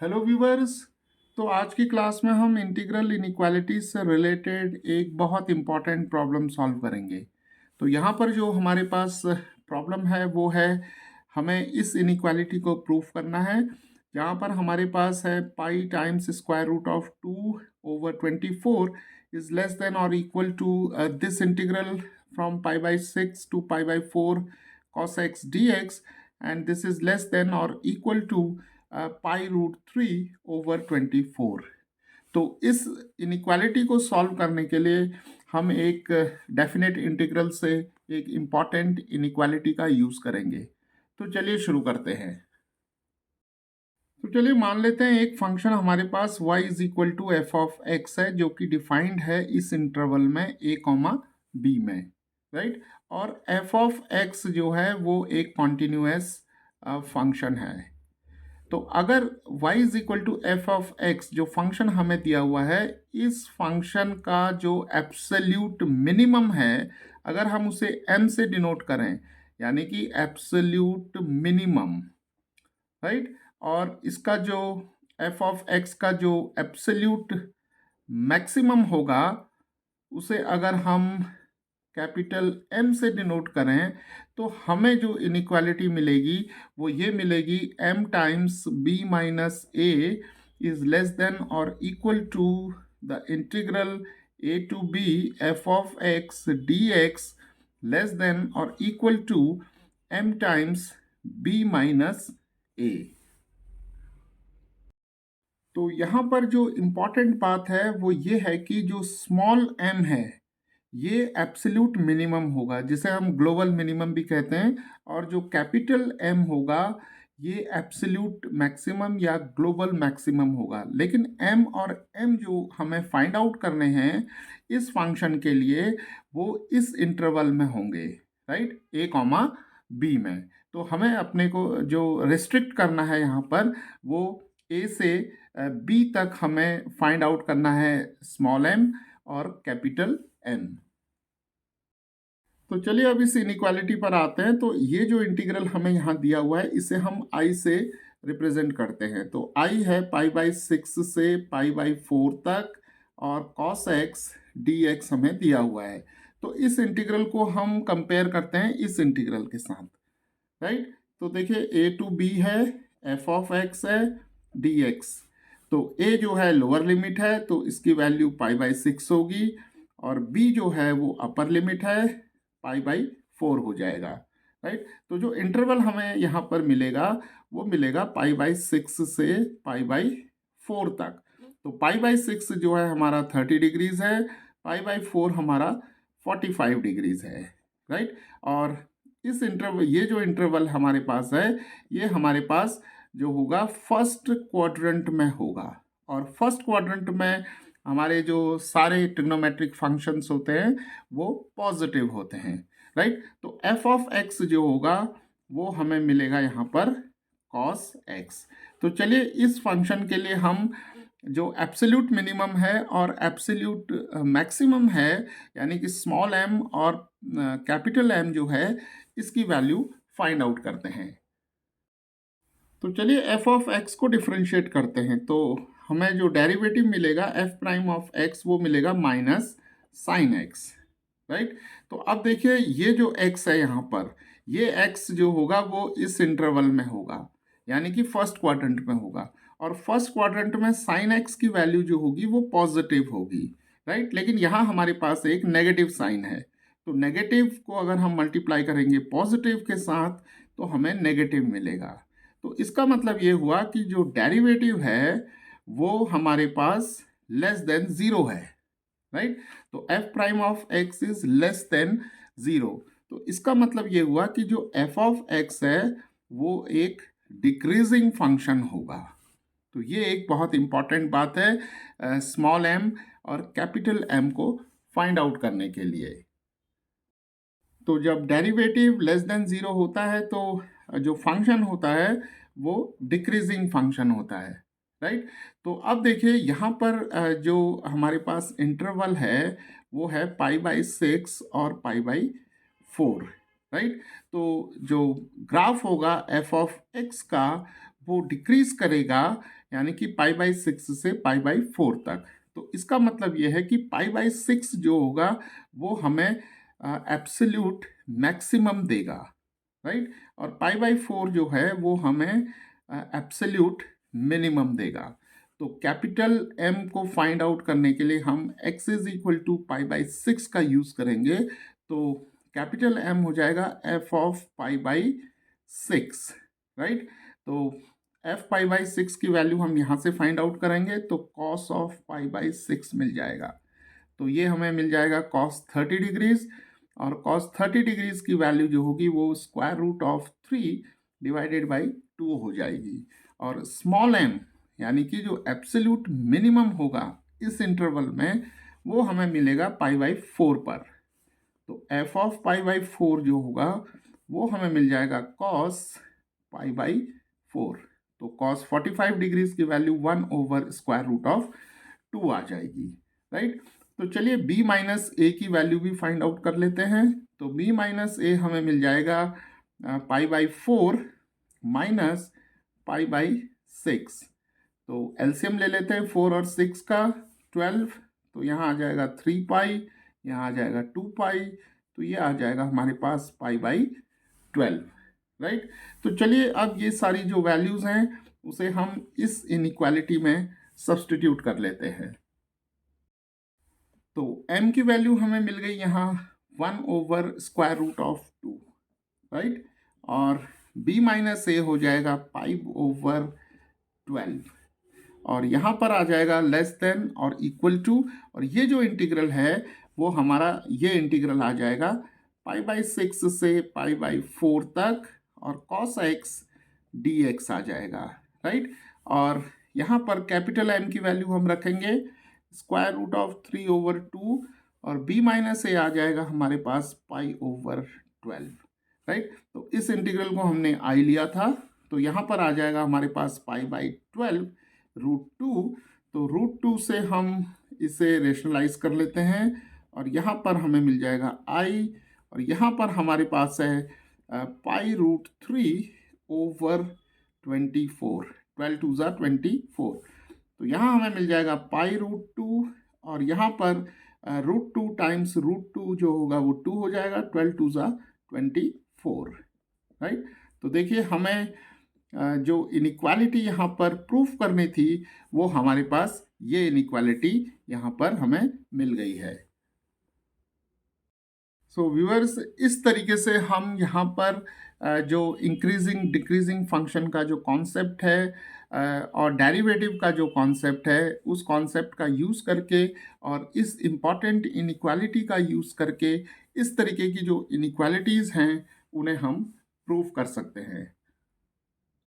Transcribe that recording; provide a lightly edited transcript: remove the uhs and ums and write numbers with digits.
Hello viewers. तो आज की क्लास में हम इंटीग्रल इनइक्वालिटीज से रिलेटेड एक बहुत इम्पॉर्टेंट प्रॉब्लम सॉल्व करेंगे। तो यहाँ पर जो हमारे पास प्रॉब्लम है वो है, हमें इस इनइक्वालिटी को प्रूफ करना है। जहाँ पर हमारे पास है pi times square root of 2/24 is less than और equal to this integral from π/6 to π/4 cos x dx, and this is less than or equal to π√3/24। तो इस इनइक्वालिटी को सॉल्व करने के लिए हम एक डेफिनेट इंटीग्रल से एक इम्पॉर्टेंट इनइक्वालिटी का यूज़ करेंगे। तो चलिए शुरू करते हैं। तो चलिए मान लेते हैं एक फंक्शन हमारे पास y is equal to F of X है, जो कि डिफाइंड है इस इंटरवल में a कॉमा b में, राइट। और एफ ऑफ एक्स जो है वो एक कॉन्टिन्यूअस फंक्शन है। तो अगर y is equal to F of X जो फंक्शन हमें दिया हुआ है, इस फंक्शन का जो एब्सोल्यूट मिनिमम है, अगर हम उसे m से डिनोट करें, यानी कि एब्सोल्यूट मिनिमम, राइट। और इसका जो एफ ऑफ एक्स का जो एब्सोल्यूट मैक्सिमम होगा, उसे अगर हम कैपिटल M से डिनोट करें, तो हमें जो इनइक्वालिटी मिलेगी वो ये मिलेगी, m times b minus a is less than और equal to the integral a to b f of x dx less than और equal to m times b minus a। तो यहाँ पर जो इम्पॉर्टेंट बात है वो ये है कि जो स्मॉल m है ये एब्सोल्यूट मिनिमम होगा, जिसे हम ग्लोबल मिनिमम भी कहते हैं। और जो कैपिटल M होगा ये एब्सोल्यूट मैक्सिमम या ग्लोबल मैक्सिमम होगा। लेकिन M और M जो हमें फाइंड आउट करने हैं इस फंक्शन के लिए, वो इस इंटरवल में होंगे, राइट, a कॉमा b में। तो हमें अपने को जो रिस्ट्रिक्ट करना है यहाँ पर, वो a से b तक हमें फाइंड आउट करना है स्मॉल m और कैपिटल M। तो चलिए अब इस इनइक्वालिटी पर आते हैं। तो ये जो इंटीग्रल हमें यहाँ दिया हुआ है, इसे हम i से रिप्रेजेंट करते हैं। तो i है π/6 से π/4 तक, और cos x dx हमें दिया हुआ है। तो इस इंटीग्रल को हम कंपेयर करते हैं इस इंटीग्रल के साथ, राइट। तो देखिए a टू b है, f ऑफ x है, dx। तो a जो है लोअर लिमिट है, तो इसकी वैल्यू π/6 होगी, और b जो है वो अपर लिमिट है, π/4 हो जाएगा, राइट। तो जो इंटरवल हमें यहाँ पर मिलेगा वो मिलेगा π/6 से π/4 तक। तो π/6 जो है हमारा 30 डिग्रीज है, π/4 हमारा 45 डिग्रीज है, राइट। और इस इंटरवल, ये जो इंटरवल हमारे पास है, ये हमारे पास जो होगा फर्स्ट क्वाड्रेंट में होगा। और फर्स्ट क्वाड्रेंट में हमारे जो सारे ट्रिग्नोमेट्रिक फंक्शंस होते हैं वो पॉजिटिव होते हैं, राइट। तो एफ ऑफ एक्स जो होगा वो हमें मिलेगा यहाँ पर कॉस एक्स। तो चलिए इस फंक्शन के लिए हम जो एब्सोल्यूट मिनिमम है और एब्सोल्यूट मैक्सिमम है, यानी कि स्मॉल m और कैपिटल M जो है, इसकी वैल्यू फाइंड आउट करते हैं। तो चलिए एफ ऑफ एक्स को डिफ्रेंशिएट करते हैं। तो हमें जो डेरिवेटिव मिलेगा एफ प्राइम ऑफ एक्स, वो मिलेगा माइनस साइन एक्स, राइट। तो अब देखिए ये जो x है यहाँ पर, ये x जो होगा वो इस इंटरवल में होगा, यानी कि फर्स्ट क्वाड्रेंट में होगा। और फर्स्ट क्वाड्रेंट में साइन x की वैल्यू जो होगी वो पॉजिटिव होगी, राइट। लेकिन यहाँ हमारे पास एक नेगेटिव साइन है, तो नेगेटिव को अगर हम मल्टीप्लाई करेंगे पॉजिटिव के साथ तो हमें नेगेटिव मिलेगा। तो इसका मतलब ये हुआ कि जो डेरिवेटिव है वो हमारे पास लेस देन ज़ीरो है, राइट। तो F prime of x is less than zero. तो इसका मतलब ये हुआ कि जो एफ ऑफ एक्स है वो एक डिक्रीजिंग फंक्शन होगा। तो ये एक बहुत इंपॉर्टेंट बात है स्मॉल m और कैपिटल M को फाइंड आउट करने के लिए। तो जब डेरिवेटिव लेस देन ज़ीरो होता है तो जो फंक्शन होता है वो डिक्रीजिंग फंक्शन होता है, राइट। तो अब देखिए यहाँ पर जो हमारे पास इंटरवल है वो है π/6 और π/4, राइट। तो जो ग्राफ होगा एफ ऑफ एक्स का वो डिक्रीज करेगा, यानी कि पाई बाई 6 से पाई बाई 4 तक। तो इसका मतलब ये है कि पाई बाई 6 जो होगा वो हमें एब्सोल्यूट मैक्सिमम देगा, राइट। और पाई बाई 4 जो है वो हमें एब्सोल्यूट मिनिमम देगा। तो कैपिटल M को फाइंड आउट करने के लिए हम x is equal to pi by 6 का यूज करेंगे। तो कैपिटल M हो जाएगा f of pi by 6, right. तो f पाई बाई 6 की वैल्यू हम यहाँ से फाइंड आउट करेंगे, तो cos ऑफ पाई बाई 6 मिल जाएगा। तो ये हमें मिल जाएगा cos 30 डिग्रीज, और cos 30 डिग्रीज की वैल्यू जो होगी वो square root of 3 divided by 2 हो जाएगी। और स्मॉल m यानी कि जो एब्सोल्यूट मिनिमम होगा इस इंटरवल में वो हमें मिलेगा पाई बाई 4 पर। तो f ऑफ पाई बाई 4 जो होगा वो हमें मिल जाएगा cos पाई बाई 4। तो cos 45 डिग्रीज की value 1 over square root of 2 आ जाएगी, राइट। तो चलिए b माइनस ए की वैल्यू भी फाइंड आउट कर लेते हैं। तो b माइनस ए हमें मिल जाएगा pi by 4 minus pi by 6। तो एलसीएम ले लेते हैं 4 और 6 का, 12। तो यहाँ आ जाएगा 3 पाई, यहाँ आ जाएगा 2 पाई, तो ये आ जाएगा हमारे पास पाई बाई 12, राइट। तो चलिए अब ये सारी जो वैल्यूज हैं उसे हम इस इनइक्वालिटी में सब्स्टिट्यूट कर लेते हैं। तो m की वैल्यू हमें मिल गई यहाँ 1 over square root of 2, right. और b माइनस ए हो जाएगा 5 ओवर 12, और यहाँ पर आ जाएगा लेस देन और इक्वल टू, और ये जो इंटीग्रल है वो हमारा ये इंटीग्रल आ जाएगा पाई बाई 6 से पाई बाई 4 तक, और cos x dx आ जाएगा, राइट। और यहाँ पर कैपिटल M की वैल्यू हम रखेंगे स्क्वायर रूट ऑफ 3 ओवर 2, और b माइनस ए आ जाएगा हमारे पास पाई ओवर 12, राइट। तो इस इंटीग्रल को हमने I लिया था, तो यहाँ पर आ जाएगा हमारे पास पाई बाई 12 रूट 2। तो रूट 2 से हम इसे रेशनलाइज कर लेते हैं, और यहाँ पर हमें मिल जाएगा I, और यहाँ पर हमारे पास है पाई रूट 3 ओवर 24, 12 टू ज़ा 24। तो यहाँ हमें मिल जाएगा पाई रूट 2, और यहाँ पर रूट 2 टाइम्स रूट 2 जो होगा वो 2 हो जाएगा, 12 टू ज़ा 24, राइट। तो देखिए हमें जो इनइक्वालिटी यहाँ पर प्रूफ करनी थी वो हमारे पास ये इनइक्वालिटी यहाँ पर हमें मिल गई है। सो व्यूअर्स, इस तरीके से हम यहाँ पर जो इंक्रीजिंग डिक्रीजिंग फंक्शन का जो कॉन्सेप्ट है और डेरिवेटिव का जो कॉन्सेप्ट है उस कॉन्सेप्ट का यूज़ करके और इस इम्पॉर्टेंट इनइक्वालिटी का यूज़ करके इस तरीके की जो इनइक्वालिटीज़ हैं उन्हें हम प्रूव कर सकते हैं।